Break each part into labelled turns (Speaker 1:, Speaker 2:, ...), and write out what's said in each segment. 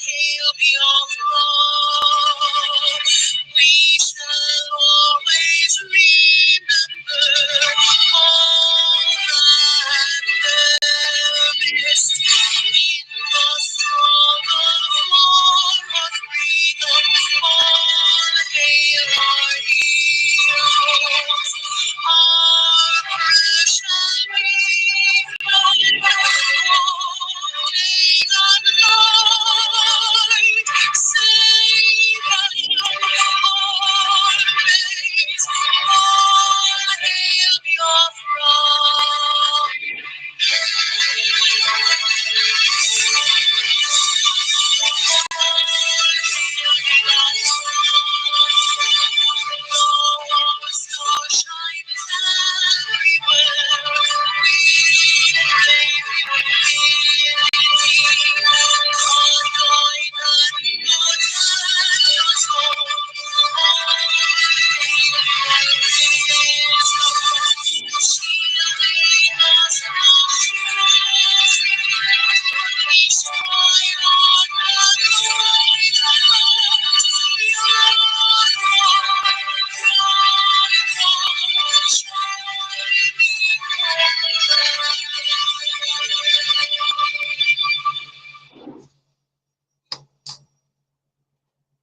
Speaker 1: hail Biafra, we shall always remember all that service in the struggle for our freedom. All hail our heroes, our precious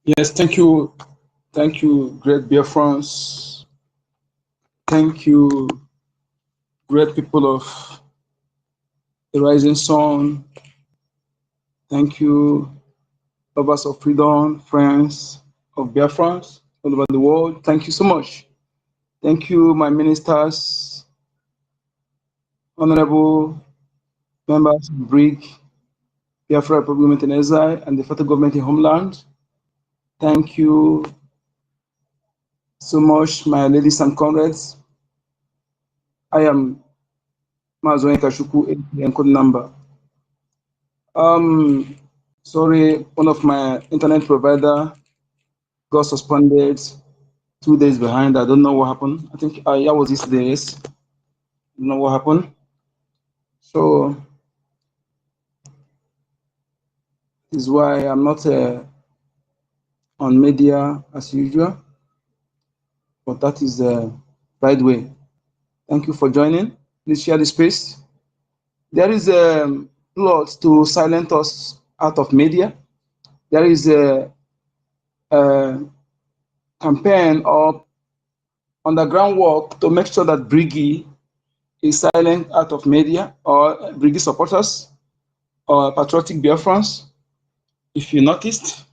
Speaker 2: Yes, thank you, great BIAFRANS. Thank you, great people of the Rising Sun. Thank you, lovers of freedom, friends of BIAFRANS all over the world. Thank you so much. Thank you, my ministers, honorable members of BRGIE, Biafra Government in Exile, and the federal government in Homeland. Thank you so much, my ladies and comrades. I am Mazoe Kashuku, code number. Sorry, one of my internet provider got suspended 2 days behind. I don't know what happened. I think I was these days. Don't know what happened. So this is why I'm not on media as usual. But that is the right way. Thank you for joining. Please share the space. There is a plot to silence us out of media. There is a campaign or underground work to make sure that BRGIE is silent out of media, or BRGIE supporters or patriotic Biafrans. If you noticed,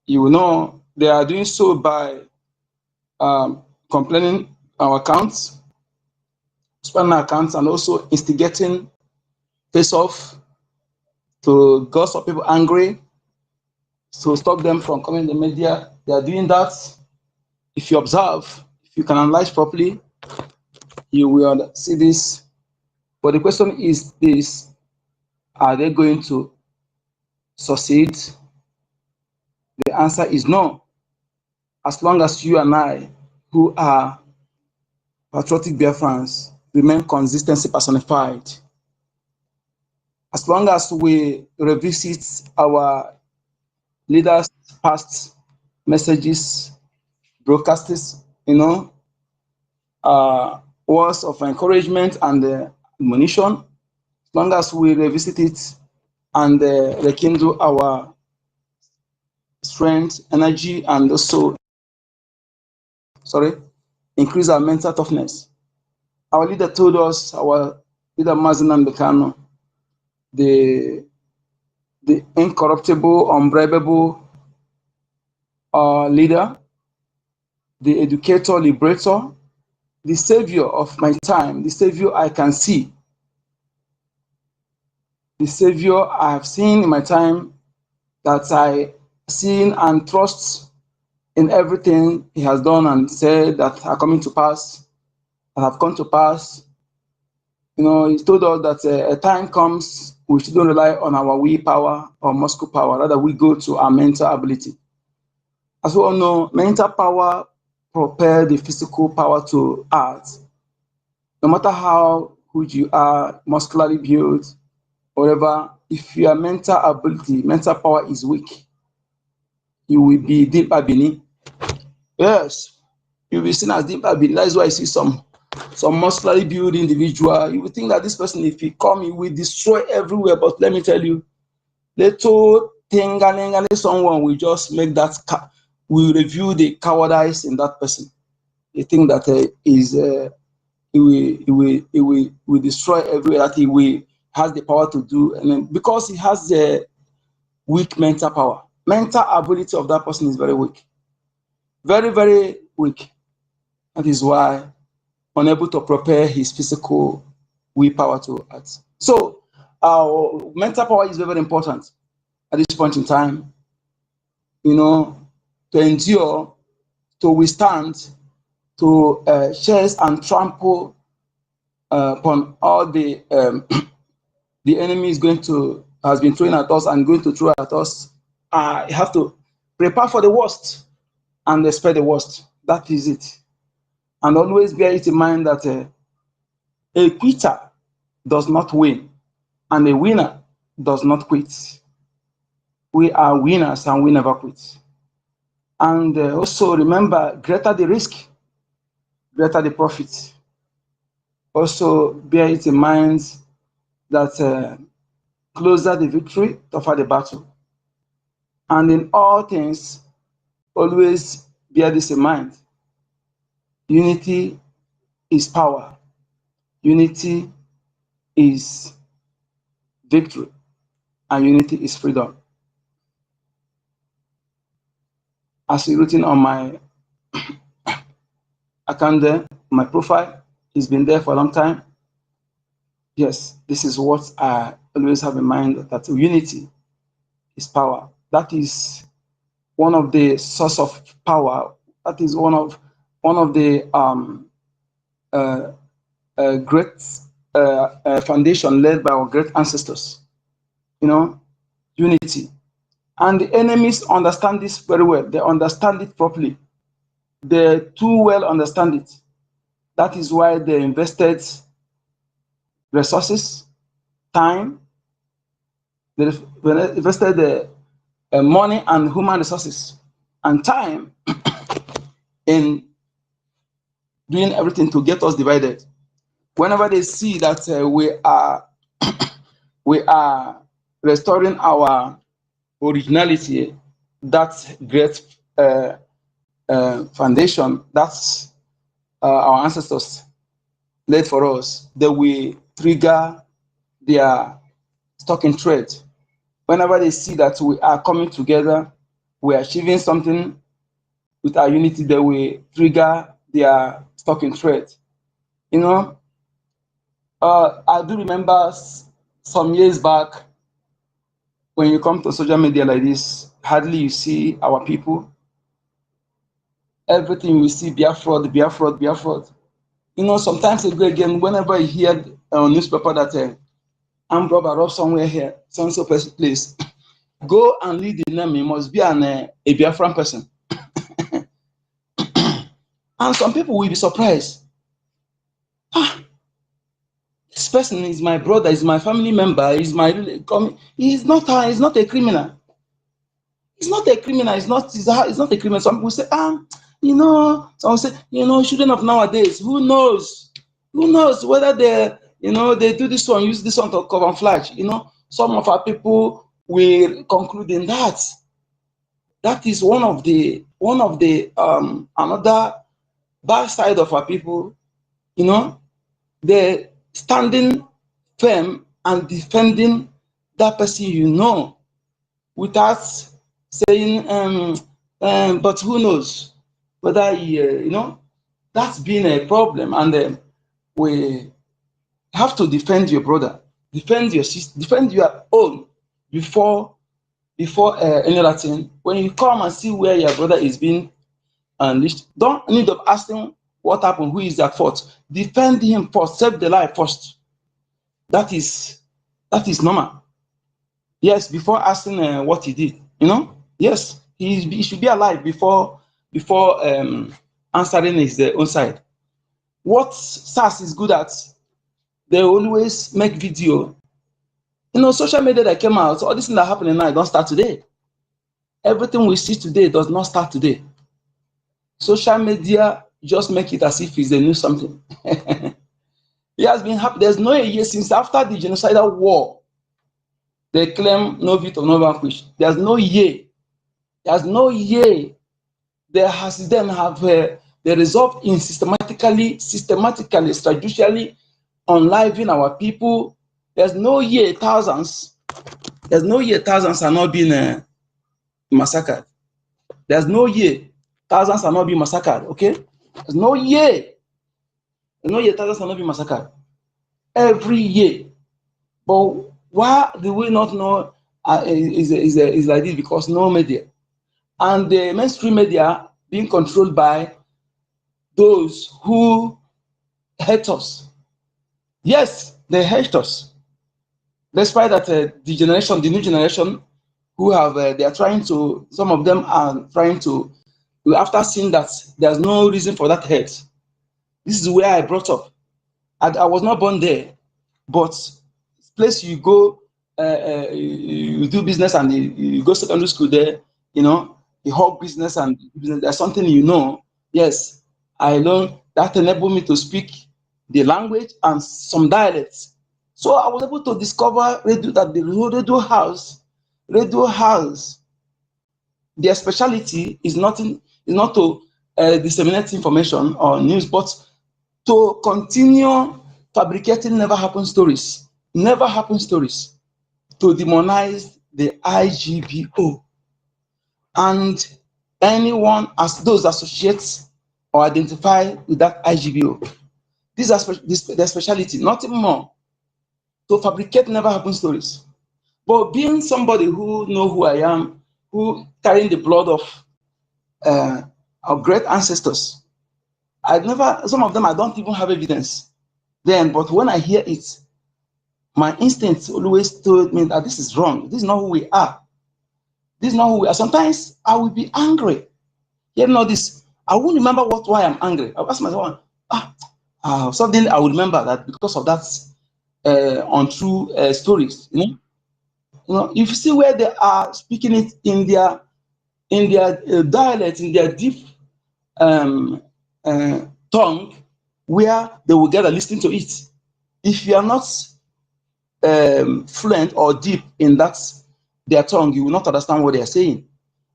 Speaker 2: you will know they are doing so by complaining our accounts, spamming accounts, and also instigating face-off to get some people angry, to stop them from coming to the media. They are doing that. If you observe, if you can analyze properly, you will see this. But the question is this: are they going to succeed? The answer is no. As long as you and I, who are patriotic Biafrans, remain consistency personified, as long as we revisit our leaders' past messages, broadcasts, words of encouragement and admonition, as long as we revisit it and rekindle our strength, energy, and also, increase our mental toughness. Our leader told us, our leader Mazinan Bekano, the incorruptible, unbribable leader, the educator, liberator, the savior of my time, the savior I can see, the savior I have seen in my time, that I seen and trust in everything he has done and said that are coming to pass, that have come to pass. He told us that a time comes we shouldn't rely on our willpower or muscle power, rather we go to our mental ability. As we all know, mental power propel the physical power to act. No matter how good you are, muscularly built, whatever, if your mental ability, mental power is weak, you will be Dimpa Bini. Yes, you will be seen as Dimpa Bini. That is why I see some muscularly built individual. You will think that this person, if he come, he will destroy everywhere. But let me tell you, little thing, someone will just make that, will review the cowardice in that person. You think that he will destroy everywhere, that he has the power to do, and then because he has the weak mental power, mental ability of that person is very weak, very, very weak. That is why unable to prepare his physical willpower to act. So our mental power is very, very important at this point in time, you know, to endure, to withstand, to chase and trample upon all the the enemy has been throwing at us and going to throw at us. You have to prepare for the worst and expect the worst. That is it. And always bear it in mind that a quitter does not win, and a winner does not quit. We are winners and we never quit. And also remember, greater the risk, greater the profit. Also bear it in mind that closer the victory, tougher the battle. And in all things, always bear this in mind. Unity is power. Unity is victory. And unity is freedom. As written on my account there, my profile, it's been there for a long time. Yes, this is what I always have in mind, that unity is power. That is one of the source of power. That is one of the great foundation led by our great ancestors. You know, unity. And the enemies understand this very well. They understand it properly. They too well understand it. That is why they invested resources, time. They invested the money and human resources and time in doing everything to get us divided. Whenever they see that we are restoring our originality, that great foundation, that's our ancestors laid for us, they will trigger their stock in trade. Whenever they see that we are coming together, we are achieving something with our unity, they will trigger their stock in trade. You know, I do remember some years back, when you come to social media like this, hardly you see our people. Everything we see, Biafra, Biafra, Biafra. You know, sometimes again, whenever you hear on newspaper that armed robber robbed somewhere here, some place, go and lead the name. It must be a Biafran person. And some people will be surprised. This person is my brother, is my family member, is my. He's not a criminal. He's not a criminal. He's not a criminal. Some people say, you know, some say, you know, children of nowadays, who knows? Who knows whether they do this one, use this one to cover flash. You know, some of our people will conclude in that. That is one of the another bad side of our people. You know, they're standing firm and defending that person, you know, without saying, but who knows whether you know, that's been a problem. And we have to defend your brother, defend your sister, defend your own before any other thing. When you come and see where your brother is being unleashed, don't need of asking what happened, who is at fault. Defend him first, save the life first. That is normal. Yes, before asking what he did, you know. Yes, he should be alive before answering his own side. What SARS is good at, they always make video. You know, social media that came out, all this thing that happening now, don't start today. Everything we see today does not start today. Social media just make it as if it's a new something. It has been happening. There's no a year since after the genocidal war, they claim no victor, no vanquish. There's no year. There's no year. There has then have the result in systematically, extrajudicially unliving our people. There's no year thousands. There's no year thousands are not being massacred. There's no year thousands are not being massacred. Okay, there's no year. There's no year thousands are not being massacred. Every year. But why do we not know is like this? Because no media. And the mainstream media being controlled by those who hate us. Yes, they hate us. Despite that the new generation who have, they are trying to, some of them are trying to, after seeing that there's no reason for that hate. This is where I brought up. I was not born there, but place you go, you do business and you go secondary school there, you know, the whole business and business, there's something you know. Yes, I learned that enabled me to speak the language and some dialects. So I was able to discover radio, that the radio house, their specialty is not to disseminate information or news, but to continue fabricating never happened stories, to demonize the IGBO and anyone as those associates or identify with that IGBO. These are their specialty, nothing more. To fabricate never happened stories. But being somebody who know who I am, who carrying the blood of our great ancestors, some of them I don't even have evidence then, but when I hear it, my instincts always told me that this is wrong. This is not who we are. This is not who we are. Sometimes I will be angry. Hearing all this, I won't remember why I'm angry. I'll ask myself, suddenly I will remember that because of that untrue stories. You know, if you see where they are speaking it in their dialect, in their deep tongue, where they will gather listening to it. If you are not fluent or deep in their tongue, you will not understand what they are saying.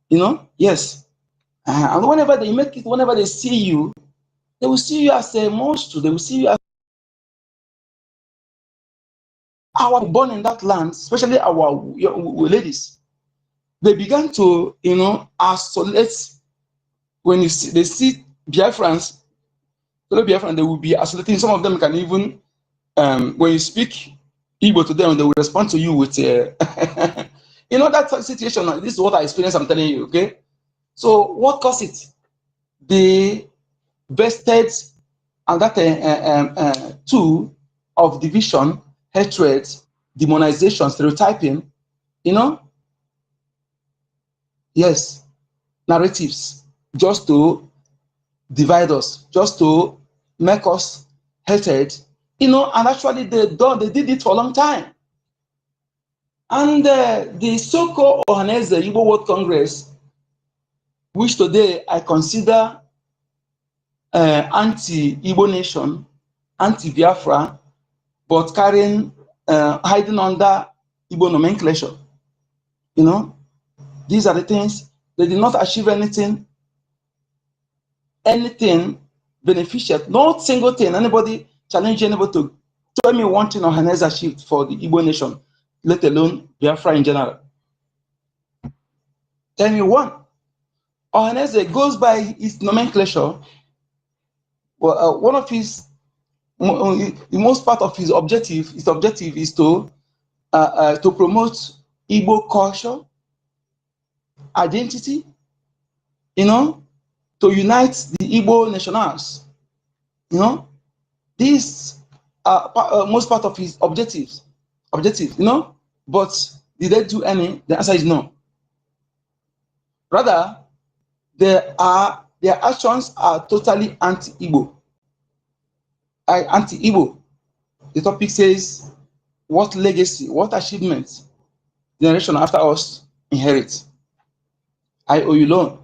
Speaker 2: You know, yes. And whenever they make it, whenever they see you, they will see you as a monster. They will see you as our born in that land, especially our ladies. They began to, you know, isolate. When they see Biafrans, fellow Biafrans, they will be isolating. Some of them can even, when you speak Igbo to them, they will respond to you with, you know, that situation. This is what I experienced, I'm telling you, okay? So what caused it? The vested and that tool of division, hatred, demonization, stereotyping, you know? Yes, narratives, just to divide us, just to make us hated, you know, and actually they did it for a long time. And the so-called Ohaneze Igbo World Congress, which today I consider anti-Igbo nation, anti-Biafra, but carrying, hiding under Igbo nomenclature. You know, these are the things, they did not achieve anything beneficial, not single thing. Anybody challenge anybody to tell me one thing Ohaneze achieved for the Igbo nation, let alone Biafra in general. Tell me one. Ohaneze goes by his nomenclature. Well, one of his, the most part of his objective is to promote Igbo culture, identity, you know, to unite the Igbo nationals. You know, these are most part of his objective, you know, but did they do any? The answer is no. Rather, they are their actions are totally anti-Igbo. Anti-Igbo. The topic says, what legacy, what achievements generation after us inherit? I owe you loan.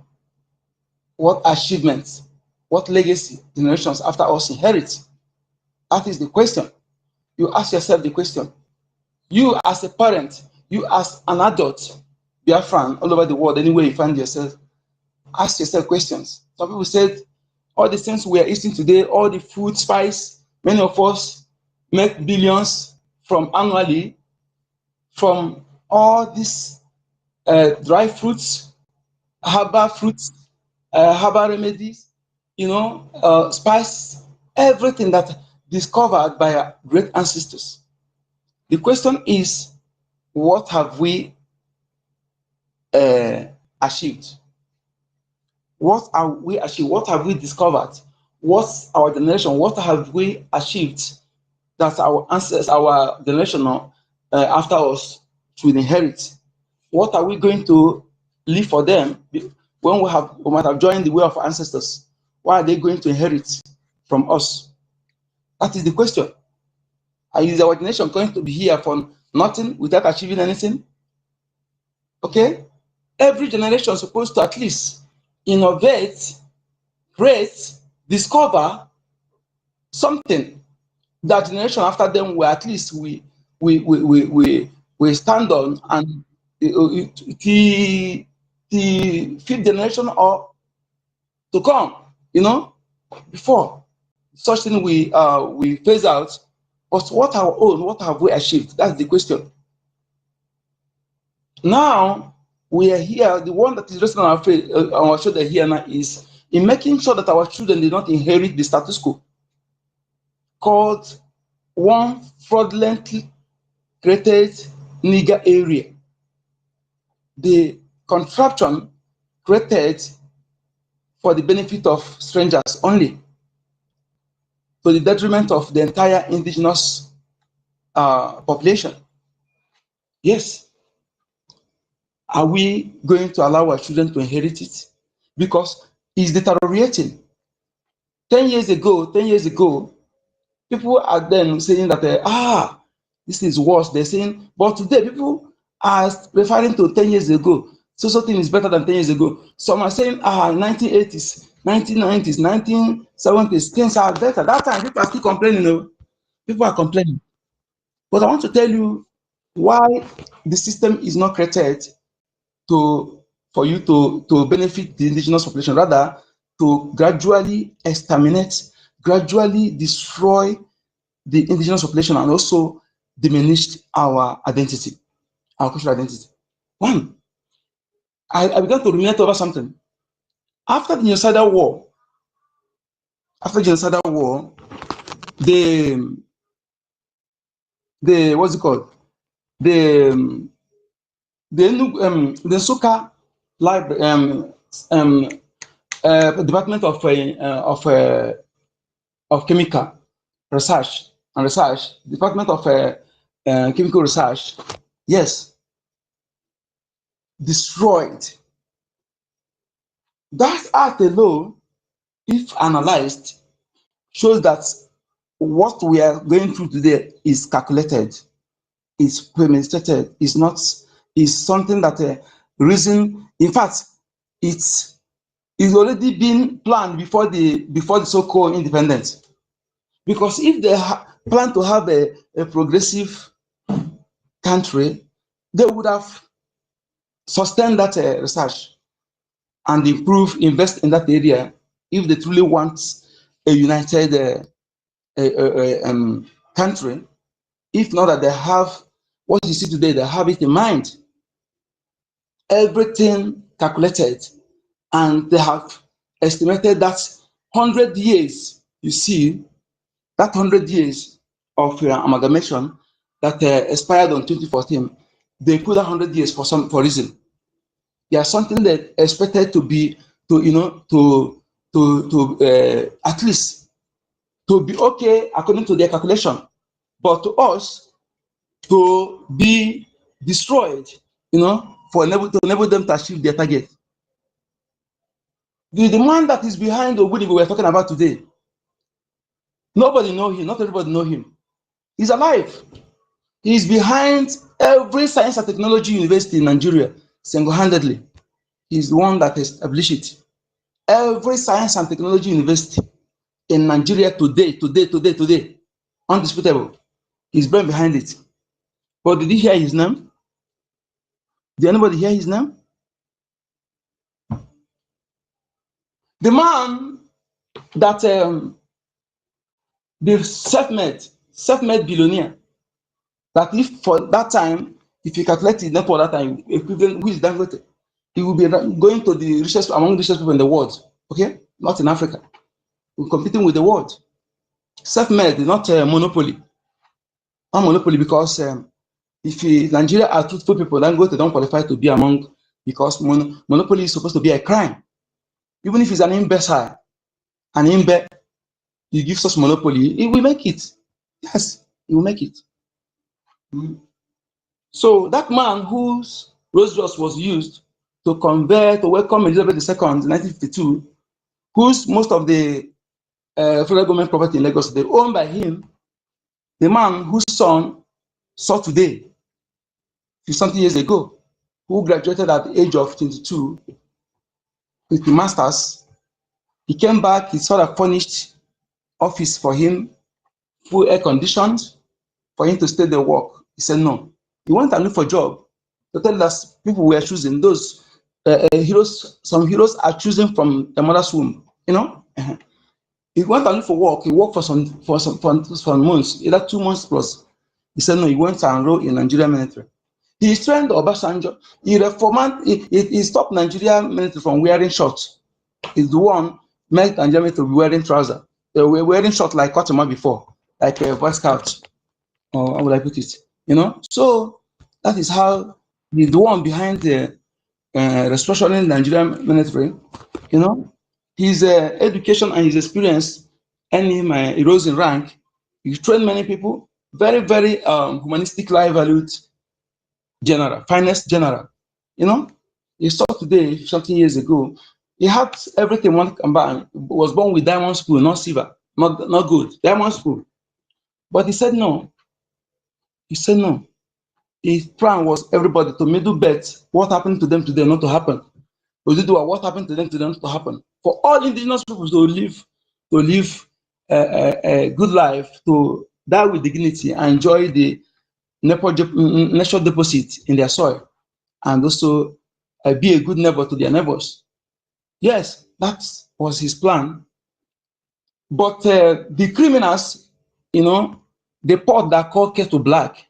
Speaker 2: What achievements, what legacy generations after us inherit? That is the question. You ask yourself the question. You as a parent, you as an adult, Biafran, all over the world, anywhere you find yourself, ask yourself questions. Some people said, all the things we are eating today, all the food, spice, many of us make billions from annually from all these dry fruits, herbal fruits, herbal remedies, spice, everything that discovered by our great ancestors. The question is, what have we achieved? What are we achieved? What have we discovered? What's our generation? What have we achieved that our ancestors, our generation after us should inherit? What are we going to leave for them when we might have joined the way of our ancestors? What are they going to inherit from us? That is the question. Is our generation going to be here for nothing without achieving anything? Okay? Every generation is supposed to at least innovate, create, discover something that generation after them will at least we stand on, and the fifth generation or to come, before such thing we phase out. But what our own, what have we achieved? That's the question. Now we are here. The one that is resting on our shoulder here now is in making sure that our children do not inherit the status quo, called one fraudulently created nigger area. The contraption created for the benefit of strangers only, to the detriment of the entire indigenous population. Yes. Are we going to allow our children to inherit it? Because it's deteriorating. 10 years ago, people are then saying that, this is worse. They're saying, but today people are referring to 10 years ago. So something is better than 10 years ago. Some are saying, 1980s, 1990s, 1970s, things are better. That time, people are still complaining. People are complaining. But I want to tell you why the system is not created for you to benefit the indigenous population, rather to gradually exterminate, gradually destroy the indigenous population, and also diminish our identity, our cultural identity. One, I began to ruminate over something. After the genocidal war, the what's it called? The Nsukka Library, Department of Chemical Research, Department of Chemical Research, yes, destroyed. That act alone, if analyzed, shows that what we are going through today is calculated, is premeditated, is something that reason. In fact, it's already been planned before the so-called independence. Because if they plan to have a progressive country, they would have sustained that research and invest in that area if they truly want a united country. If not that they have what you see today, they have it in mind. Everything calculated, and they have estimated that 100 years, you see, that 100 years of amalgamation that expired on 2014, they put 100 years for reason. There's something that expected to be at least to be okay according to their calculation, but to us to be destroyed, to enable them to achieve their target. The man that is behind Ogbunigwe we're talking about today, nobody knows him, not everybody knows him. He's alive. He's behind every science and technology university in Nigeria, single-handedly. He's the one that established it. Every science and technology university in Nigeria today, undisputable. He's brain behind it. But did you hear his name? Did anybody hear his name? The man that the self-made billionaire, that if for that time, if you calculate his net for that time, equivalent, who is Dangote, he will be going to the richest, among the richest people in the world, okay? Not in Africa. We're competing with the world. Self-made, not monopoly. Not monopoly because if Nigeria are truthful people, Dangote don't qualify to be among, because monopoly is supposed to be a crime. Even if he's an imbecile, an imbe, you give such monopoly, he will make it. Yes, he will make it. So that man whose Rolls-Royce was used to convert to welcome Elizabeth II in 1952, whose most of the federal government property in Lagos, they owned by him, the man whose son saw today, 50 years ago, who graduated at the age of 22 with the master's, he came back, he saw a furnished office for him, full air conditioned, for him to stay there work. He said no. He went and looked for a job. To tell us people were choosing those heroes. Some heroes are choosing from the mother's womb. You know. He went and looked for work. He worked for some months, either 2 months plus. He said no. He went and enrolled in Nigerian military. He trained Obasanjo. He stopped Nigerian military from wearing shorts. He's the one made Nigerian military be wearing trousers. They were wearing shorts like Kotoma before, like a Boy Scout. Or how would I put it? You know, so that is how he's the one behind the restructuring Nigerian military. You know, his education and his experience earned him he rose in rank. He trained many people. Very, very humanistic, high-valued general, finest general. You know, he saw today, 15 years ago, he had everything one combined. Was born with diamond school, not silver, not gold, diamond school. But he said no. He said no. His plan was everybody to middle bet what happened to them today not to happen. What happened to them today not to happen. For all indigenous people to live a good life, to die with dignity and enjoy the natural deposit in their soil, and also be a good neighbor to their neighbors. Yes, that was his plan. But the criminals, you know, the pot that called kettle black,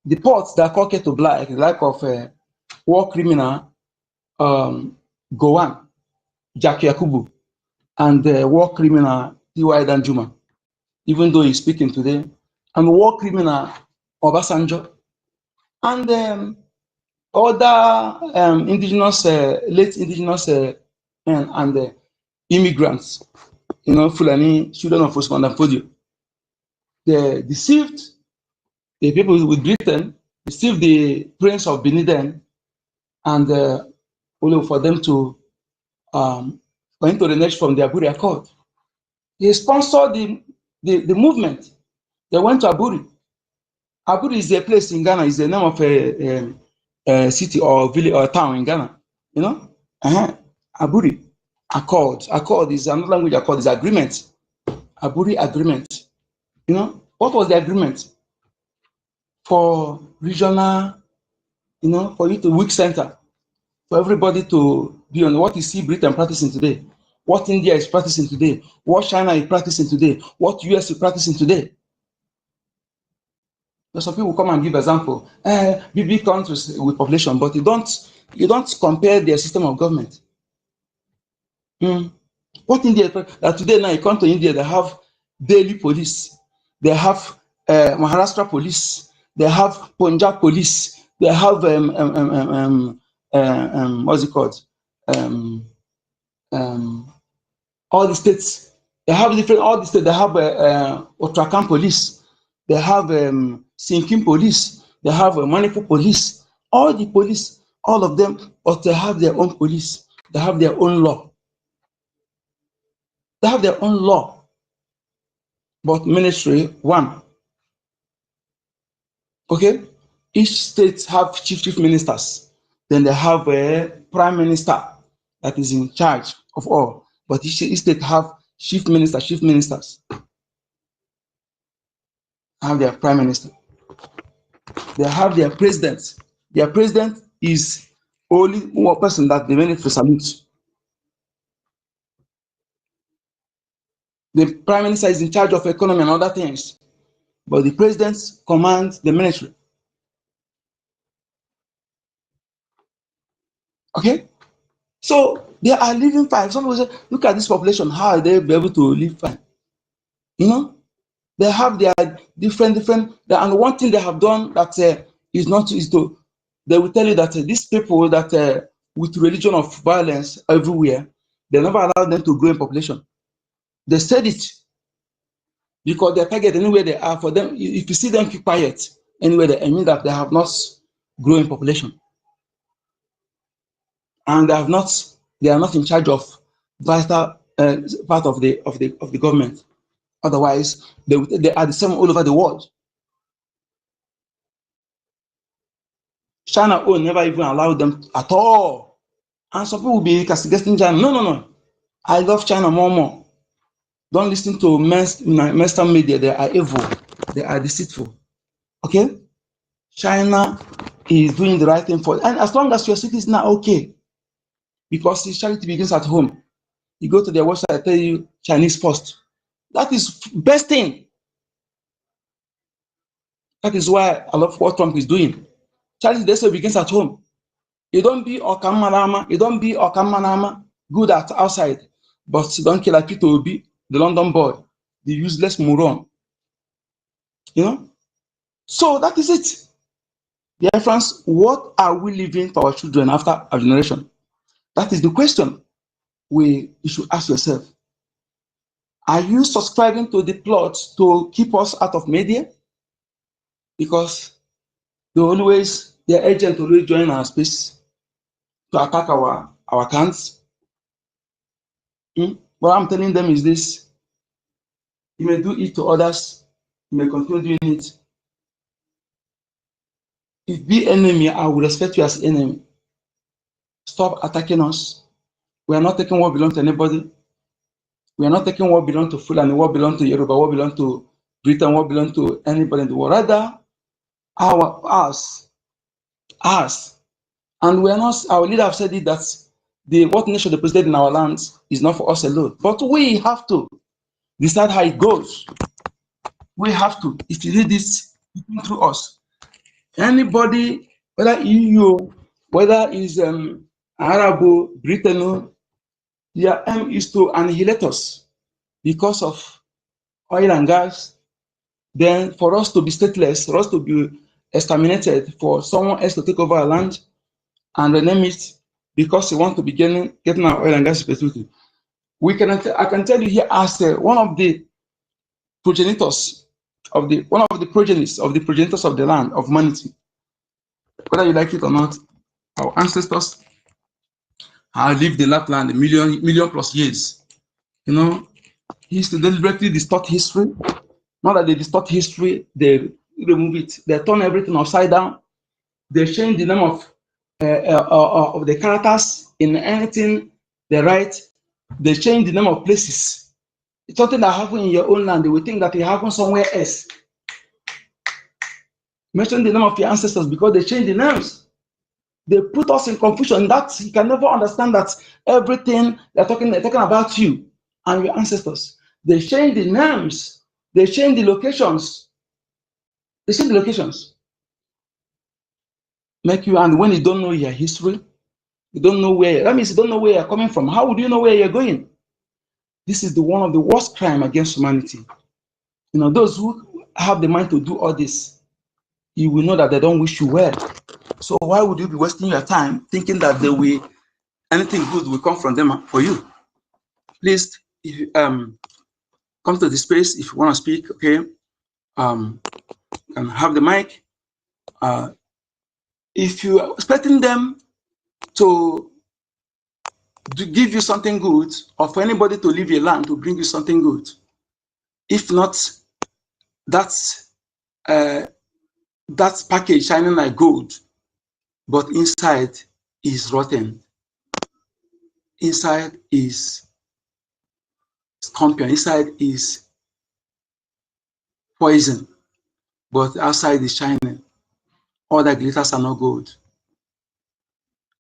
Speaker 2: the pots that call kettle black, the like of war criminal Gowan, Jack Yakubu, and war criminal T.Y. Danjuma, even though he's speaking today, and war criminal Obasanjo, and other indigenous, late indigenous and immigrants, you know, Fulani, children of Osman and Fodio. They deceived the people with Britain, deceived the Prince of Benin, and only for them to for him to renege from the Aburi Accord. He sponsored the movement. They went to Aburi. Aburi is a place in Ghana, is the name of a city or village or town in Ghana. You know? Aburi. Accord. Accord is another language. Accord is agreement. Aburi agreement. You know? What was the agreement? For regional, you know, for you to weak center, for everybody to be on what you see Britain practicing today, what India is practicing today, what China is practicing today, what US is practicing today. There's some people come and give example, big countries with population, but you don't compare their system of government. What India, today now you come to India, they have Delhi police, they have Maharashtra police, they have Punjab police, they have what's it called? All the states, they have different. All the states, they have Uttarakhand police, they have Sikkim police, they have Manipur police. All the police, all of them, but they have their own police. They have their own law. They have their own law, but ministry one. Okay, each state have chief ministers. Then they have a prime minister that is in charge of all. But each state have chief ministers. Have their prime minister. They have their president. Their president is only one person that they ministry salute. The prime minister is in charge of economy and other things, but the president commands the military. Okay, so they are living fine. Some people say, look at this population, how are they be able to live fine? You know, they have their different, and one thing they have done that is not is to, they will tell you that these people that with religion of violence everywhere, they never allow them to grow in population. They said it because they target anywhere they are. For them, if you see them keep quiet anywhere, they mean that they have not grown in population, and they are not in charge of vital part of the government. Otherwise, they are the same all over the world. China own never even allowed them at all. And some people will be castigating China. No. I love China more. Don't listen to mainstream media. They are evil. They are deceitful. Okay? China is doing the right thing for, and as long as your citizen are okay, because charity begins at home. You go to their website, tell you Chinese first. That is best thing. That is why I love what Trump is doing. Charity, they say, begins at home. You don't be Okamanama, you don't be Okamanama, good at outside, but you don't kill like Peter Obi, the London boy, the useless moron. You know? So that is it. Dear friends, what are we leaving for our children after our generation? That is the question you should ask yourself. Are you subscribing to the plot to keep us out of media? Because their agent always join our space to attack our accounts. What I'm telling them is this: you may do it to others, you may continue doing it. If be enemy, I will respect you as enemy. Stop attacking us. We are not taking what belongs to anybody. We are not taking what belongs to Fulani, what belongs to Yoruba, what belongs to Britain, what belongs to anybody in the world. Rather, us. And we are not, our leader have said it that what nation the president in our lands is not for us alone. But we have to decide how it goes. We have to. If you read this through us, anybody, whether EU, whether is Arabo, Britain, their aim is to annihilate us because of oil and gas. Then for us to be stateless, for us to be exterminated, for someone else to take over our land and rename it because they want to be getting our oil and gas facility. I can tell you here as one of the progenitors of the progenitors of the land of humanity, whether you like it or not, our ancestors have lived in that land a million plus years. You know, he used to deliberately distort history. Not that they distort history, they remove it. They turn everything upside down. They change the name of the characters in anything they write. They change the name of places. It's something that happened in your own land. They will think that it happened somewhere else. Mention the name of your ancestors because they change the names. They put us in confusion. That you can never understand that everything they're talking about you and your ancestors. They change the names. They change the locations. They change the locations. Make you, and when you don't know your history, you don't know where, that means you don't know where you're coming from. How would you know where you're going? This is one of the worst crimes against humanity. You know, those who have the mind to do all this, you will know that they don't wish you well. So why would you be wasting your time thinking that anything good will come from them for you? Please, if you come to the space, if you want to speak, okay, and have the mic. If you are expecting them to to give you something good, or for anybody to leave a land to bring you something good. If not, that's package shining like gold, but inside is rotten. Inside is scorpion. Inside is poison, but outside is shining. All the glitters are not gold.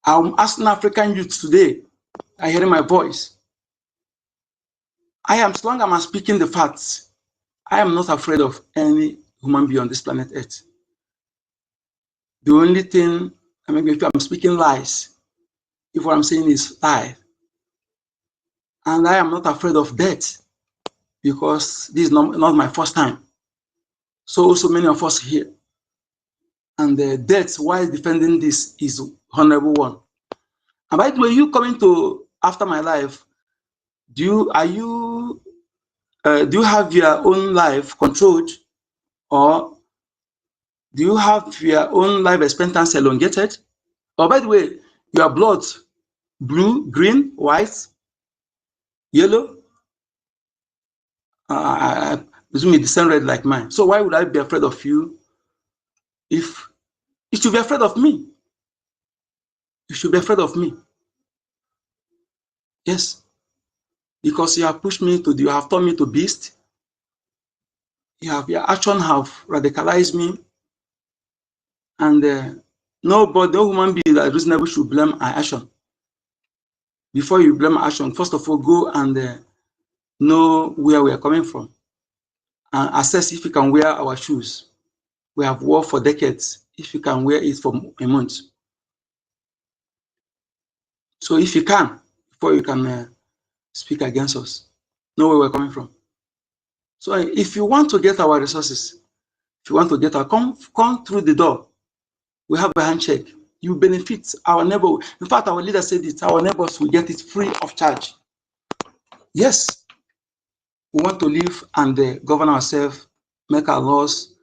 Speaker 2: I'm asking African youth today, I hear my voice. As long as I'm speaking the facts, I am not afraid of any human being on this planet Earth. The only thing, I mean, if I'm speaking lies, if what I'm saying is lie, and I am not afraid of death, because this is not my first time. So many of us here, and the death while defending this is honorable one. And by the way, you coming to after my life, do you have your own life controlled, or do you have your own life expectancy elongated? Or by the way, your blood blue, green, white, yellow? I presume it's the same red like mine. So why would I be afraid of you? If you should be afraid of me, you should be afraid of me. Yes, because you have pushed me to, you have turned me to beast. Your action have radicalized me, and no human being that is reasonable should blame our action. Before you blame action, first of all, go and know where we are coming from, and assess if you can wear our shoes. We have worn for decades. If you can wear it for a month, so if you can, before you can speak against us, know where we're coming from. So if you want to get our resources, if you want to get our come through the door, we have a handshake. You benefit our neighbor. In fact, our leader said it, our neighbors will get it free of charge. Yes, we want to live and govern ourselves, make our laws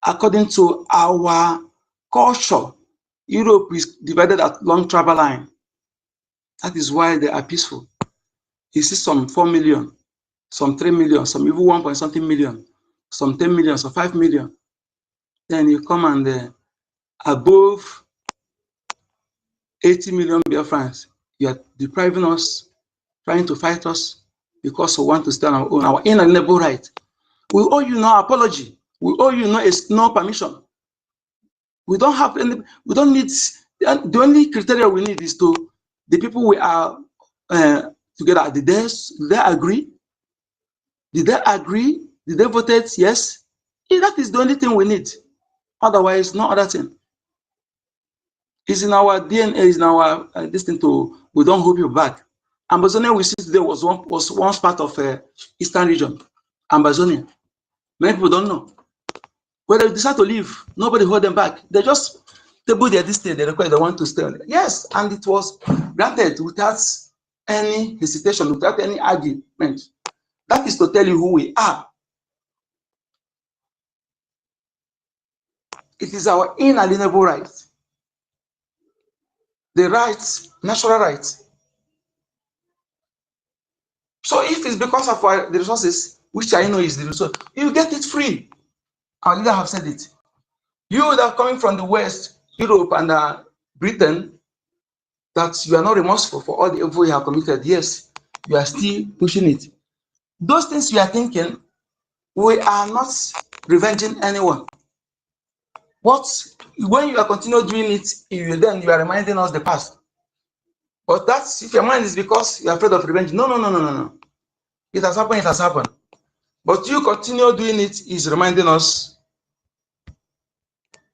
Speaker 2: according to our culture. Europe is divided at long travel line. That is why they are peaceful. You see some 4 million, some 3 million, some even 1 point something million, some 10 million, some 5 million. Then you come and above 80 million Biafrans, you are depriving us, trying to fight us because we want to stand on our own, our inalienable right. We owe you no apology. We owe you no permission. We don't have any, we don't need, the only criteria we need is to, the people we are together, did they agree? Did they agree? Did they vote yes? That is the only thing we need. Otherwise, no other thing. It's in our DNA, it's in our this thing to, we don't hold you back. Amazonia we see today was once part of Eastern region. Amazonia. Many people don't know. When they decide to leave, nobody hold them back. They just table their distance, they request they want to stay. Yes, and it was granted without any hesitation, without any argument. That is to tell you who we are. It is our inalienable right. The rights, natural rights. So if it's because of the resources, which I know is the resource, you get it free. Our leader have said it. You that are coming from the West, Europe and Britain, that you are not remorseful for all the evil you have committed. Yes, you are still pushing it. Those things you are thinking, we are not revenging anyone. But when you are continuing doing it, then you are reminding us the past. But that's, if your mind is because you are afraid of revenge, no. It has happened, it has happened. But you continue doing it is reminding us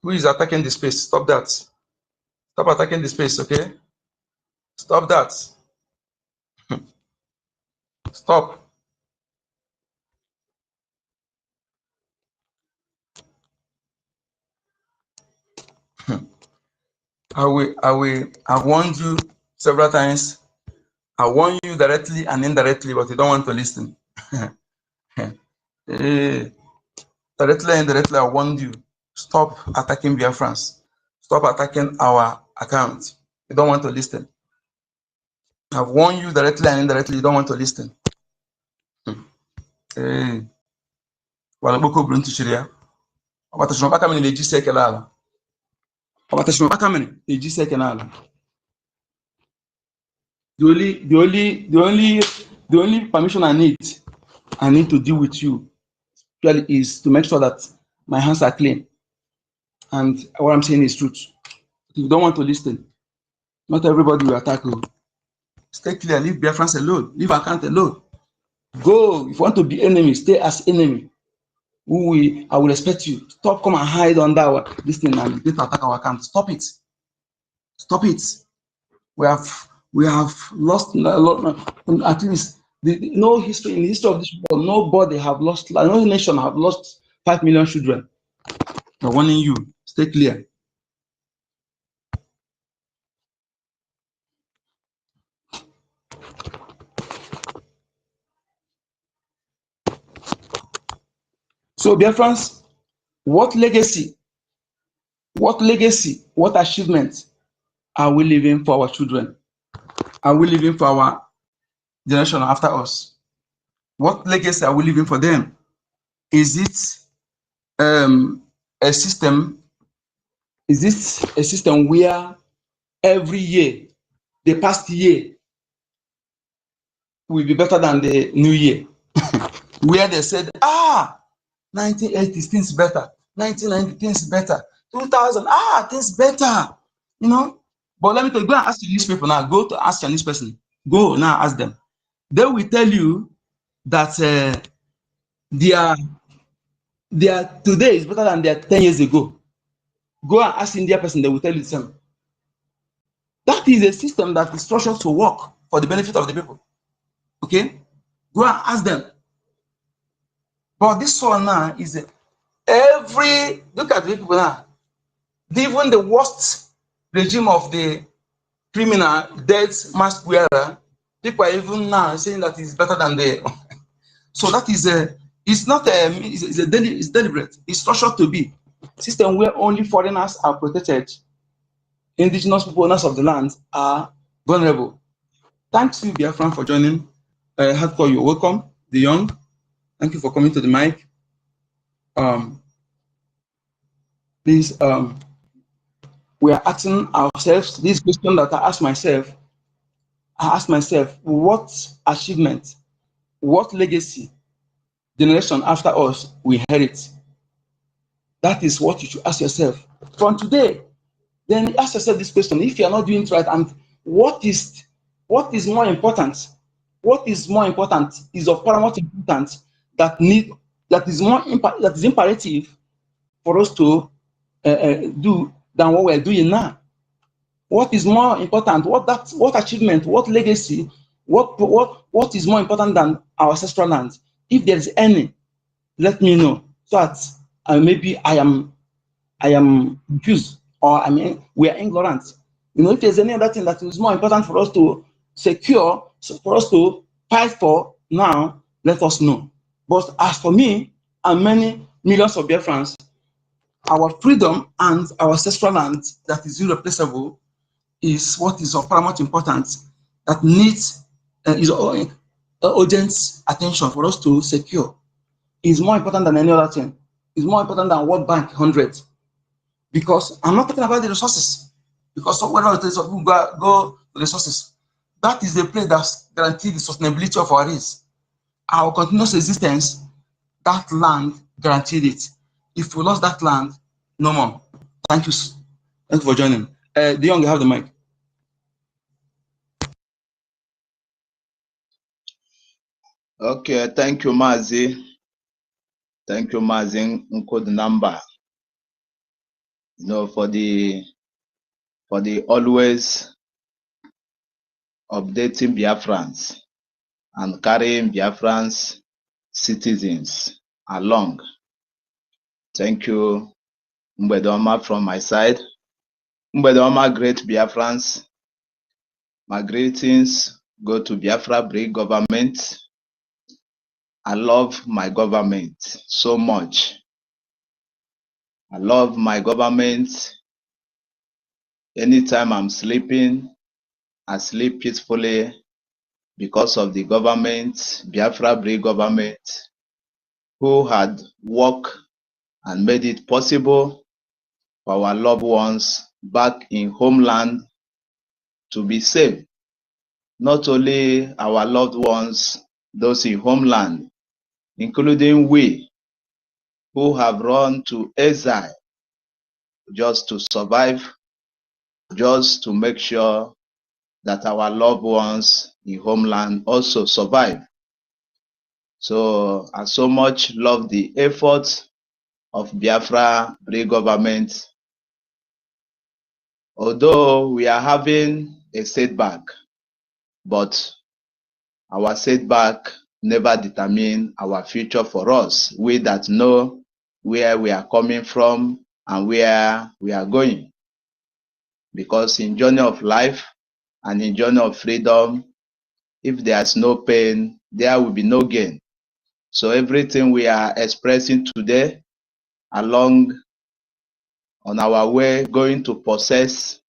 Speaker 2: who is attacking the space. Stop that. Stop attacking the space, okay? Stop that. Stop. I've warned you several times. I warn you directly and indirectly, but you don't want to listen. Directly and indirectly, I warned you. Stop attacking Biafrans. Stop attacking our account. You don't want to listen. I've warned you directly and indirectly. You don't want to listen. Hey, wala boko bruntu shiria. Abatashino baka mini leji sekelala. Abatashino baka mini leji sekelala. The only permission I need to deal with you really is to make sure that my hands are clean. And what I'm saying is truth. If you don't want to listen, not everybody will attack you. Stay clear, leave BIAFRANS alone, leave account alone. Go, if you want to be enemy, stay as enemy. I will respect you. Stop, come and hide under this thing and get to attack our account. Stop it. Stop it. We have lost a lot, at least no history in the history of this world, nobody have lost, no nation have lost 5 million children. I'm warning you, stay clear. So, dear friends, what legacy, what achievement are we leaving for our children? Are we leaving for our generation after us? What legacy are we leaving for them? Is it a system? Is this a system where every year, the past year, will be better than the new year? Where they said, 1980 things better, 1990 things better, 2000 things better, you know. But let me tell you, go and ask the newspaper now. Go to ask Chinese person. Go now, ask them. They will tell you that their today is better than their 10 years ago. Go and ask India person, they will tell you the same. That is a system that is structured to work for the benefit of the people. Okay? Go and ask them. But this one now is look at the people now. Even the worst regime of the criminal, death, mask wearer, people are even now saying that it's better than the. So that is it's not it's deliberate. It's structured to be system where only foreigners are protected. Indigenous people, owners of the land, are vulnerable. Thanks to Biafran for joining. Hardcore, you're welcome. The Young, thank you for coming to the mic. Please, we are asking ourselves this question that I ask myself. What achievement, what legacy generation after us will inherit? That is what you should ask yourself from today. Then ask yourself this question: if you are not doing it right, and what is more important? What is more important is of paramount importance that is imperative for us to do than what we're doing now. What is more important? What achievement? What legacy? What is more important than our ancestral land? If there is any, let me know, so that maybe I am confused, or we are ignorant. You know, if there's any other thing that is more important for us to secure, so for us to fight for now, let us know. But as for me and many millions of Biafrans, our freedom and our ancestral land that is irreplaceable is what is of paramount importance, that needs urgent attention for us to secure. Is more important than any other thing. Is more important than World Bank 100. Because I'm not talking about the resources. Because whether it is go to the resources, that is the place that guarantees the sustainability of our race. Our continuous existence, that land guaranteed it. If we lost that land, no more. Thank you. Thank you for joining. The Young, you have the mic.
Speaker 3: Okay, thank you, Mazi. Thank you, Mazi Nkod number. You know, for the always updating Biafrans and carrying Biafrans citizens along. Thank you, Mbedoma, from my side. Mbedoma, great Biafrans. My greetings go to Biafra BRGIE government. I love my government so much. I love my government. Anytime I'm sleeping, I sleep peacefully because of the government, Biafra BRGIE government, who had worked and made it possible for our loved ones back in homeland to be safe. Not only our loved ones, those in homeland, including we who have run to exile just to survive, just to make sure that our loved ones in homeland also survive. So I so much love the efforts of Biafra BRGIE government. Although we are having a setback, but our setback never determine our future for us. We that know where we are coming from and where we are going. Because in journey of life and in journey of freedom, if there's no pain, there will be no gain. So everything we are expressing today along on our way going to possess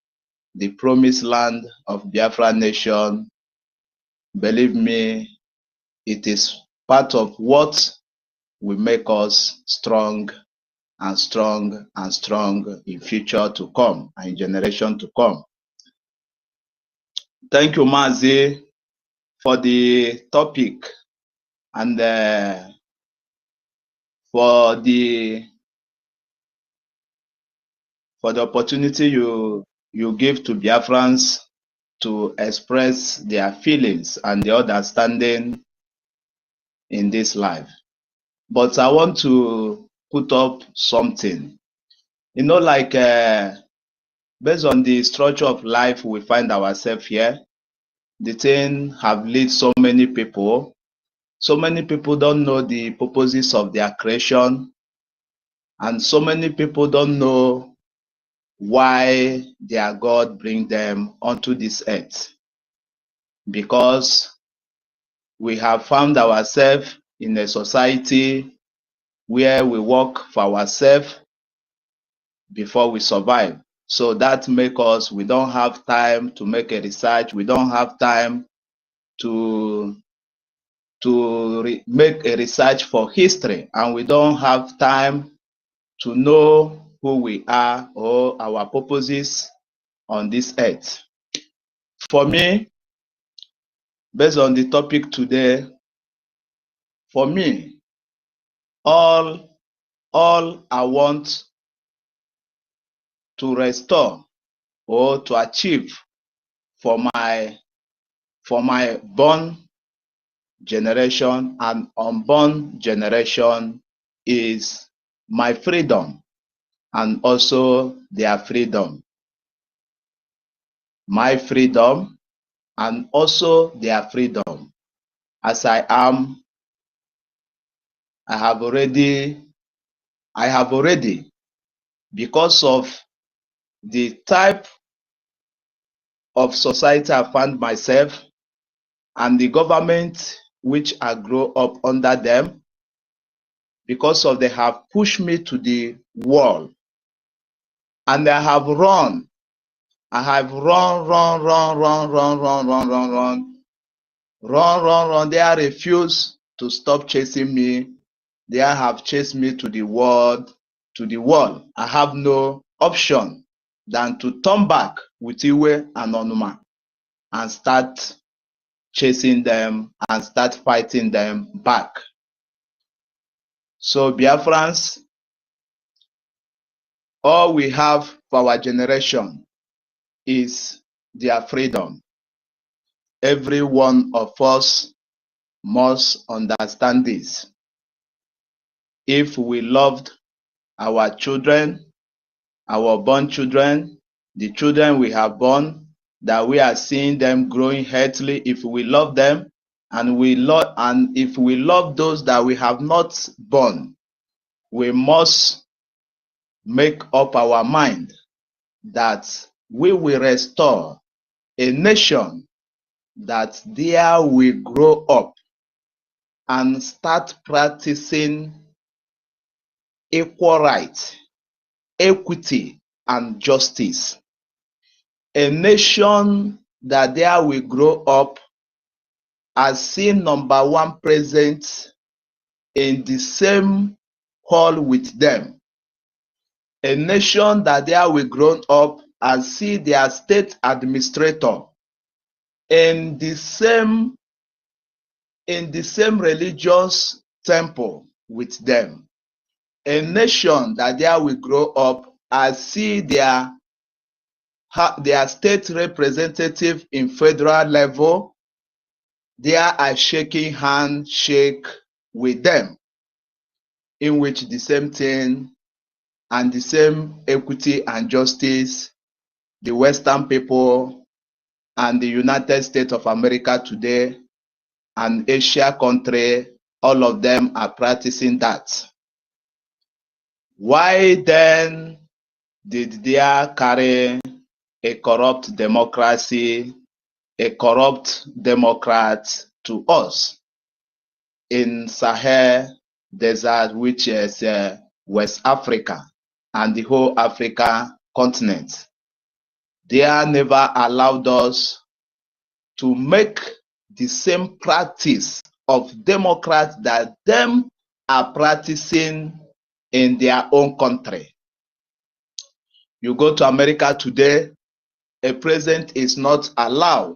Speaker 3: the promised land of Biafra nation, believe me, it is part of what will make us strong and strong and strong in future to come and in generation to come. Thank you, Mazi, for the topic and for the opportunity you give to Biafrans to express their feelings and their understanding in this life. But I want to put up something. You know, like based on the structure of life we find ourselves here, the thing have led so many people. So many people don't know the purposes of their creation, and so many people don't know why their God bring them onto this earth. Because we have found ourselves in a society where we work for ourselves before we survive. So that make us, we don't have time to make a research. We don't have time to make a research for history, and we don't have time to know who we are or our purposes on this earth. For me, based on the topic today, for me, all I want to restore or to achieve for my born generation and unborn generation is my freedom and also their freedom. My freedom and also their freedom. As I am, I have already, because of the type of society I found myself and the government which I grew up under them, because of they have pushed me to the wall, and I have run. I have run. They refuse to stop chasing me. They have chased me to the wall. I have no option than to turn back with Iwe and Onuma and start chasing them and start fighting them back. So Biafrans, all we have for our generation is their freedom. Every one of us must understand this. If we loved our children, our born children, the children we have born, that we are seeing them growing healthily, if we love them, and if we love those that we have not born, we must make up our mind that we will restore a nation that there will grow up and start practicing equal rights, equity, and justice. A nation that there will grow up has seen number one present in the same hall with them. A nation that there we grown up and see their state administrator in the same religious temple with them. A nation that there we grow up and see their state representative in federal level, they are shaking handshake with them, in which the same thing and the same equity and justice the Western people and the United States of America today and Asia country, all of them are practicing that. Why then did they carry a corrupt democracy, a corrupt Democrat to us in Sahel desert, which is West Africa and the whole Africa continent? They never allowed us to make the same practice of Democrats that them are practicing in their own country. You go to America today, a president is not allowed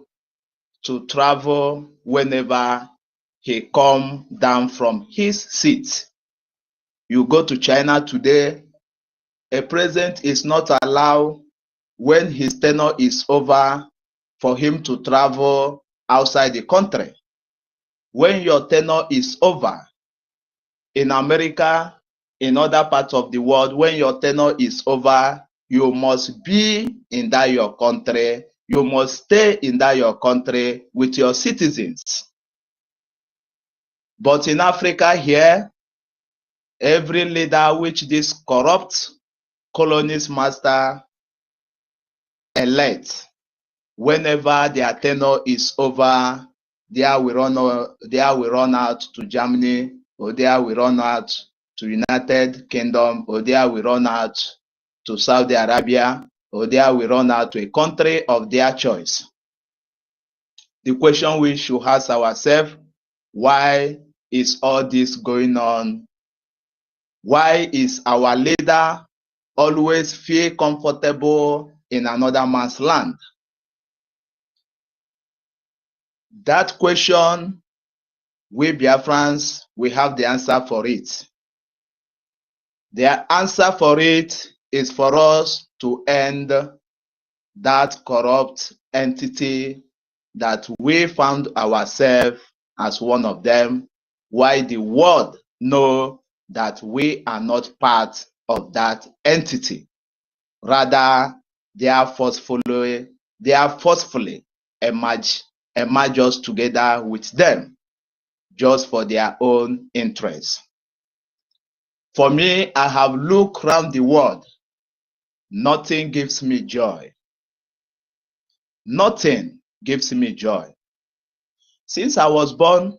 Speaker 3: to travel whenever he come down from his seat. You go to China today, a president is not allowed when his tenure is over for him to travel outside the country. When your tenure is over in America, in other parts of the world, when your tenure is over, you must be in that your country. You must stay in that your country with your citizens. But in Africa here, every leader which this corrupt colonist master elect, whenever their tenure is over, they will run out to Germany, or they will run out to United Kingdom, or they will run out to Saudi Arabia, or they will run out to a country of their choice. The question we should ask ourselves, why is all this going on? Why is our leader always feel comfortable in another man's land? That question, we Biafrans, we have the answer for it. The answer for it is for us to end that corrupt entity that we found ourselves as one of them, while the world know that we are not part of that entity. Rather, they are forcefully emerge us together with them, just for their own interests. For me, I have looked around the world. Nothing gives me joy. Nothing gives me joy. Since I was born,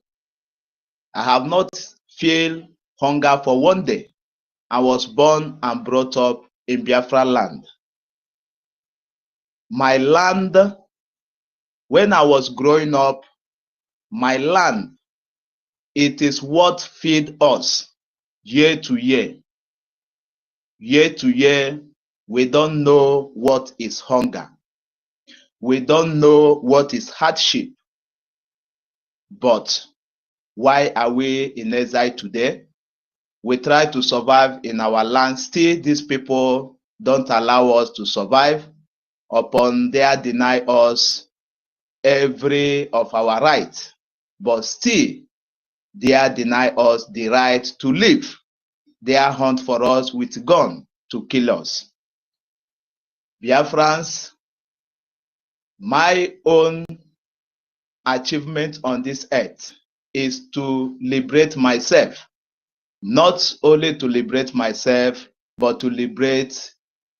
Speaker 3: I have not felt hunger for one day. I was born and brought up in Biafra land. My land, when I was growing up, my land, it is what feed us year to year. Year to year, we don't know what is hunger. We don't know what is hardship. But why are we in exile today? We try to survive in our land. Still, these people don't allow us to survive. Upon they deny us every of our rights. But still, they deny us the right to live. They hunt for us with gun to kill us. Biafrans, my own achievement on this earth is to liberate myself. Not only to liberate myself, but to liberate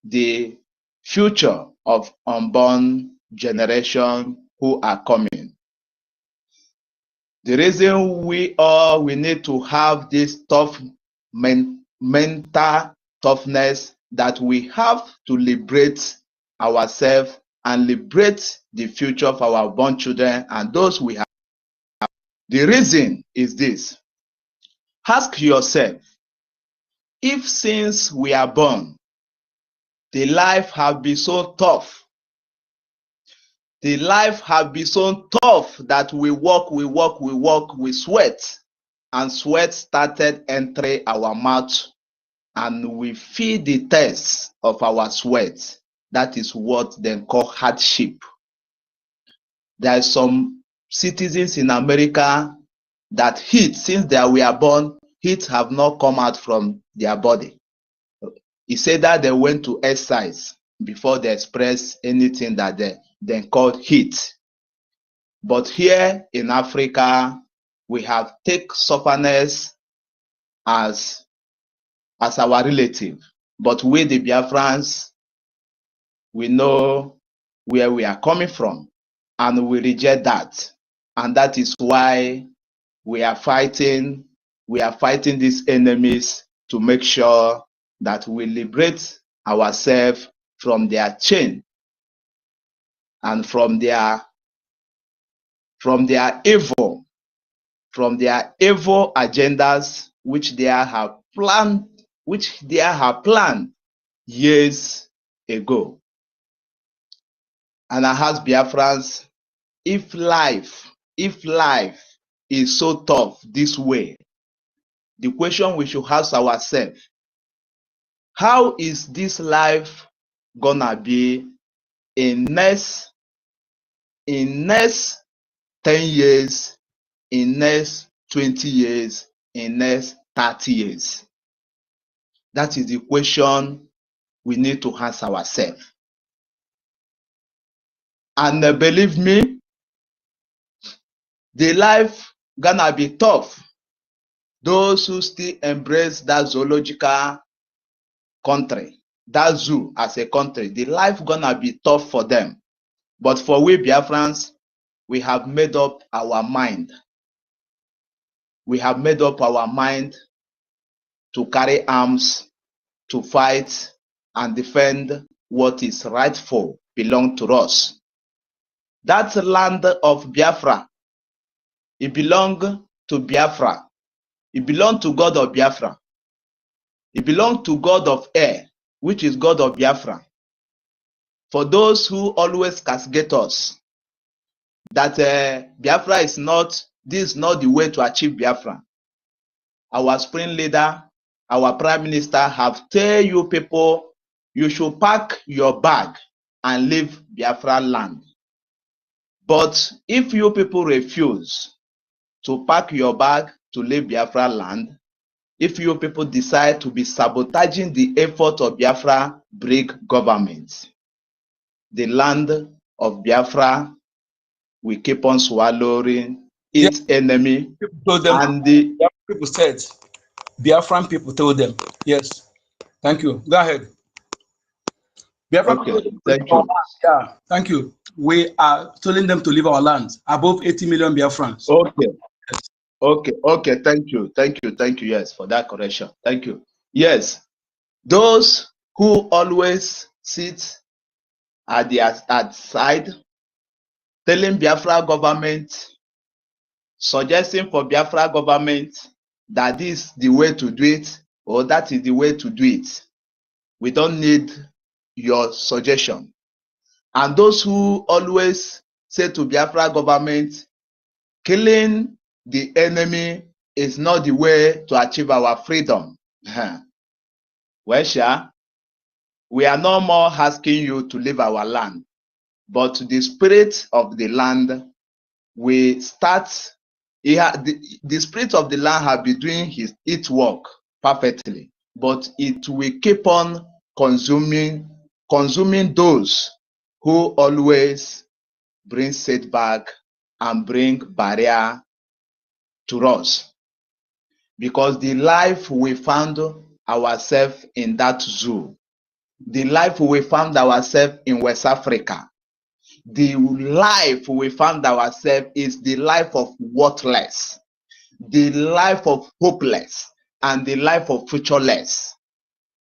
Speaker 3: the future of unborn generation who are coming. The reason we need to have this tough mental toughness, that we have to liberate ourselves and liberate the future of our born children and those we have The reason is this. Ask yourself, if since we are born, the life have been so tough, the life have been so tough that we work, we sweat, and sweat started entering our mouth, and we feel the taste of our sweat. That is what they call hardship. There are some citizens in America that heat, since they were born, heat have not come out from their body. He said that they went to exercise before they express anything that they called heat. But here in Africa, we have take sufferness as our relative. But we, the Biafrans, we know where we are coming from, and we reject that. And that is why we are fighting these enemies to make sure that we liberate ourselves from their chain and from their evil agendas which they have planned years ago. And I ask Biafrans, if life is so tough this way, the question we should ask ourselves, how is this life gonna be in next 10 years, in next 20 years, in next 30 years? That is the question we need to ask ourselves. And believe me, the life gonna be tough. Those who still embrace that zoological country, that zoo as a country, the life gonna be tough for them. But for we Biafrans, we have made up our mind. We have made up our mind to carry arms, to fight and defend what is rightful, belong to us. That land of Biafra, it belongs to Biafra. It belongs to God of Biafra. It belongs to God of air, which is God of Biafra. For those who always castigate us, that Biafra is not the way to achieve Biafra. Our spring leader, our prime minister have tell you people, you should pack your bag and leave Biafra land. But if you people refuse to pack your bag to leave Biafra land, if you people decide to be sabotaging the effort of Biafra BRGIE government, the land of Biafra will keep on swallowing its enemy.
Speaker 2: People told them,
Speaker 3: And the
Speaker 2: people said, Biafran people told them. Yes. Thank you. Go ahead. Biafran
Speaker 3: okay,
Speaker 2: people
Speaker 3: thank you.
Speaker 2: Yeah, thank you. We are telling them to leave our land. Above 80 million Biafrans.
Speaker 3: Okay, thank you. Yes, for that correction. Thank you. Yes, those who always sit at the side, telling Biafra government, suggesting for Biafra government that this is the way to do it, or that is the way to do it. We don't need your suggestion. And those who always say to Biafra government, killing the enemy is not the way to achieve our freedom. Well, sure, we are no more asking you to leave our land, but the spirit of the land will start. The spirit of the land has been doing its work perfectly, but it will keep on consuming those who always bring setback and bring barrier to us. Because the life we found ourselves in that zoo, the life we found ourselves in West Africa, the life we found ourselves is the life of worthless, the life of hopeless, and the life of futureless.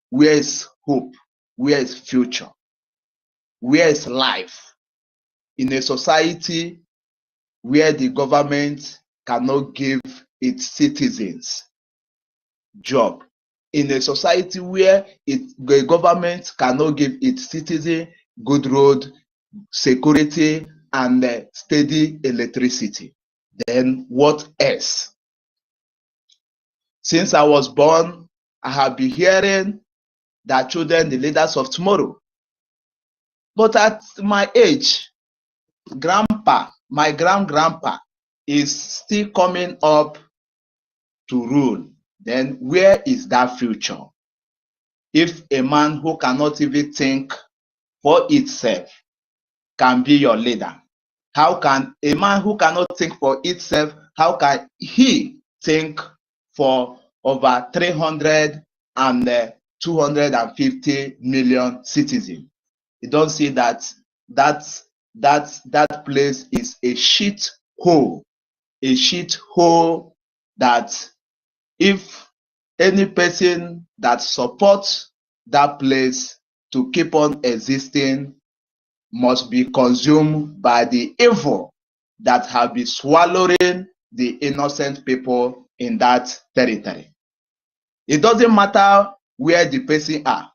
Speaker 3: Where is hope? Where is future? Where is life? In a society where the government cannot give its citizens job. In a society where the government cannot give its citizens good road, security, and steady electricity, then what else? Since I was born, I have been hearing that children, the leaders of tomorrow. But at my age, my grandpa is still coming up to rule. Then where is that future? If a man who cannot even think for itself can be your leader, how can a man who cannot think for itself, how can he think for over 300 and 250 million citizens? You don't see that place is a shit hole that if any person that supports that place to keep on existing must be consumed by the evil that have been swallowing the innocent people in that territory. It doesn't matter where the person are,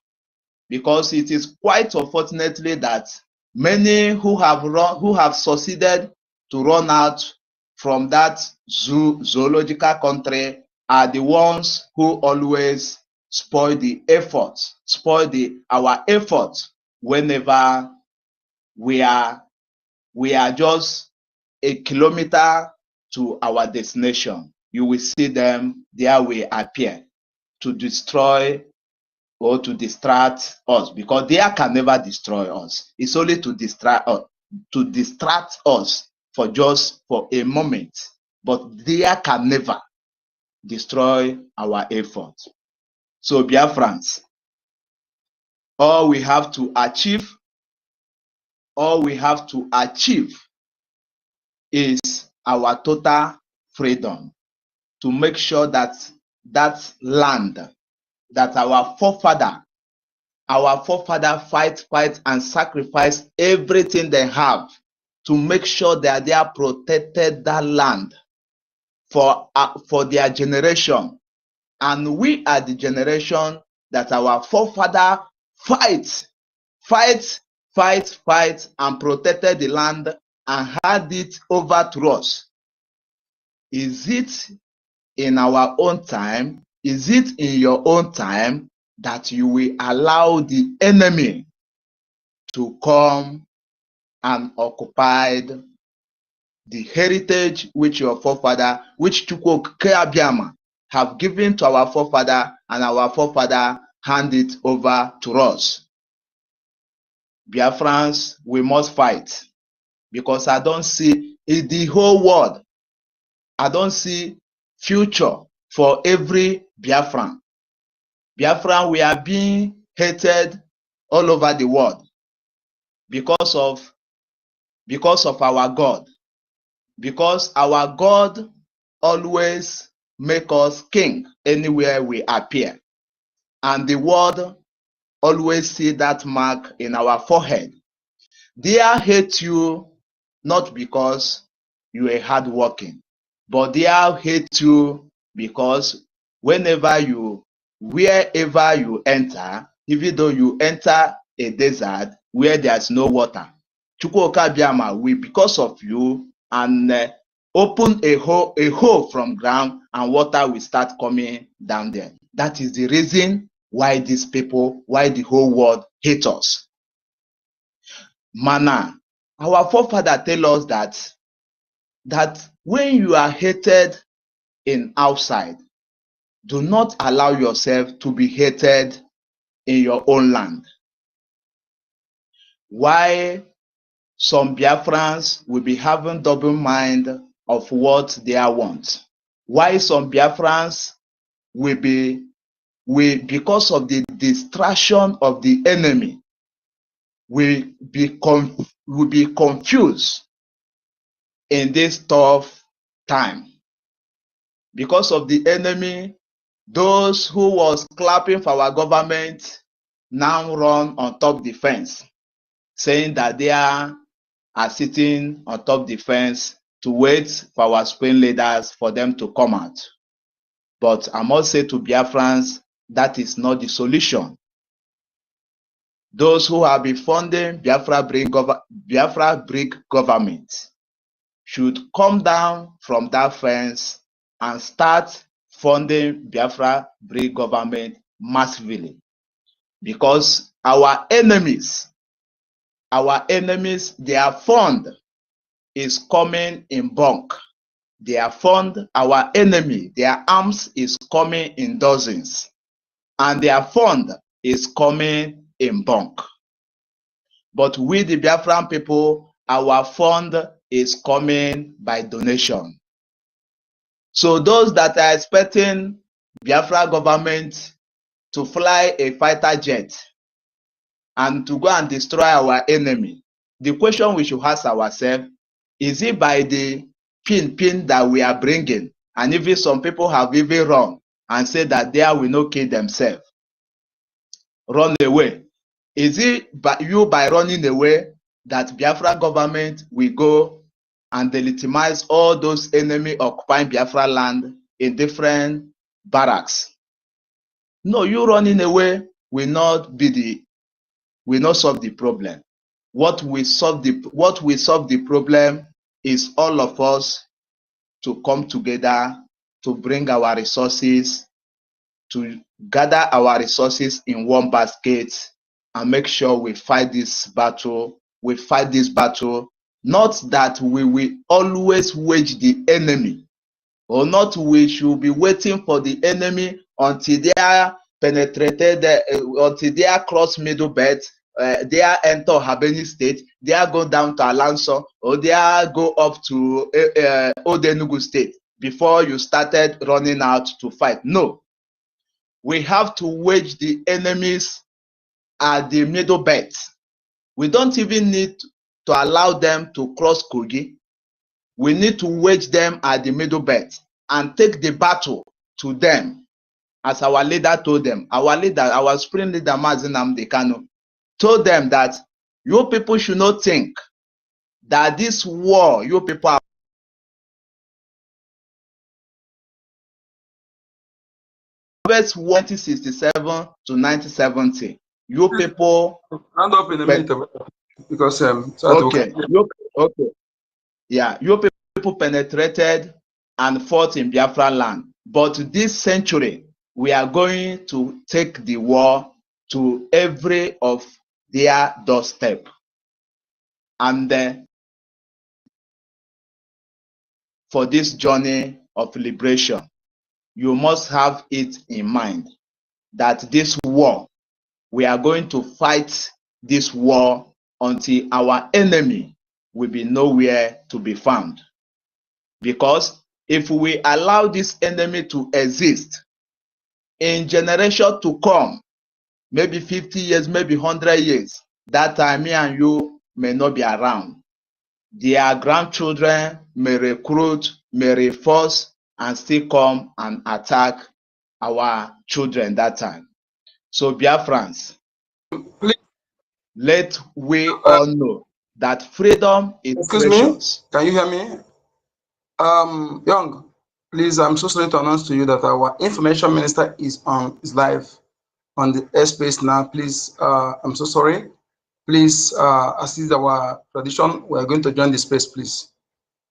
Speaker 3: because it is quite unfortunately that many who have succeeded to run out from that zoological country are the ones who always spoil our efforts whenever we are just a kilometer to our destination. You will see them, there will appear to destroy or to distract us, because they can never destroy us. It's only to distract us for a moment, but they can never destroy our effort. So Biafrans, all we have to achieve is our total freedom, to make sure that that land that our forefather fight and sacrifice everything they have to make sure that they are protected that land for their generation. And we are the generation that our forefather fight and protected the land and had it over to us. Is it in our own time? Is it in your own time that you will allow the enemy to come and occupy the heritage which your forefather, which Chukwuka have given to our forefather, and our forefather hand it over to us? Biafrans, we must fight, because I don't see in the whole world, I don't see future for every Biafran. Biafran, we are being hated all over the world because of our God. Because our God always make us king anywhere we appear. And the world always see that mark in our forehead. They hate you not because you are hardworking, but they hate you because wherever you enter, even though you enter a desert where there's no water, Chukwuka will, because of you, and open a hole from ground, and water will start coming down there. That is the reason why the whole world hate us. Mana, our forefather tell us that when you are hated in outside, do not allow yourself to be hated in your own land. Why some Biafrans will be having double mind of what they want? Why some Biafrans will because of the distraction of the enemy, will be confused in this tough time? Because of the enemy, those who was clapping for our government now run on top the fence, saying that they are sitting on top the fence to wait for our supreme leaders for them to come out. But I must say to Biafrans, that is not the solution. Those who have been funding Biafra Brig government should come down from that fence and start funding Biafra Brig government massively. Because our enemies, their fund is coming in bulk. Their fund, our enemy, their arms is coming in dozens. And their fund is coming in bulk. But we, the Biafran people, our fund is coming by donation. So those that are expecting Biafra government to fly a fighter jet and to go and destroy our enemy, the question we should ask ourselves, is it by the pin that we are bringing? And even some people have even run and said that there will not kill themselves. Run away. Is it by running away that Biafra government will go and delegitimize all those enemy occupying Biafra land in different barracks? No, you running away will not solve the problem. What will solve the problem is all of us to come together to bring our resources, to gather our resources in one basket and make sure we fight this battle. We fight this battle, not that we will always wage the enemy, or not we should be waiting for the enemy until they are penetrated, until they are cross middle belt, they are enter Habeni state, they are go down to Alanso, or they are go up to Odenugu state before you started running out to fight. No. We have to wage the enemies at the middle belt. We don't even need to allow them to cross Kogi. We need to wage them at the middle belt and take the battle to them. As our leader told them, our supreme leader, Mazi Nnamdi Kanu, told them that you people should not think that this war, you people are 1967 to 1970. You people
Speaker 2: round up in a minute because
Speaker 3: okay. Yeah, you people penetrated and fought in Biafra land. But this century, we are going to take the war to every of their doorstep. And for this journey of liberation, you must have it in mind that this war, we are going to fight this war until our enemy will be nowhere to be found. Because if we allow this enemy to exist, in generation to come, maybe 50 years, maybe 100 years, that time me and you may not be around. Their grandchildren may recruit, may reinforce, and still come and attack our children that time. So Biafrans, let we all know that freedom is precious.
Speaker 2: Me? Can you hear me? Young, please, I'm so sorry to announce to you that our information minister is live on the airspace now. Please, I'm so sorry. Please, as is our tradition, we are going to join the space, please.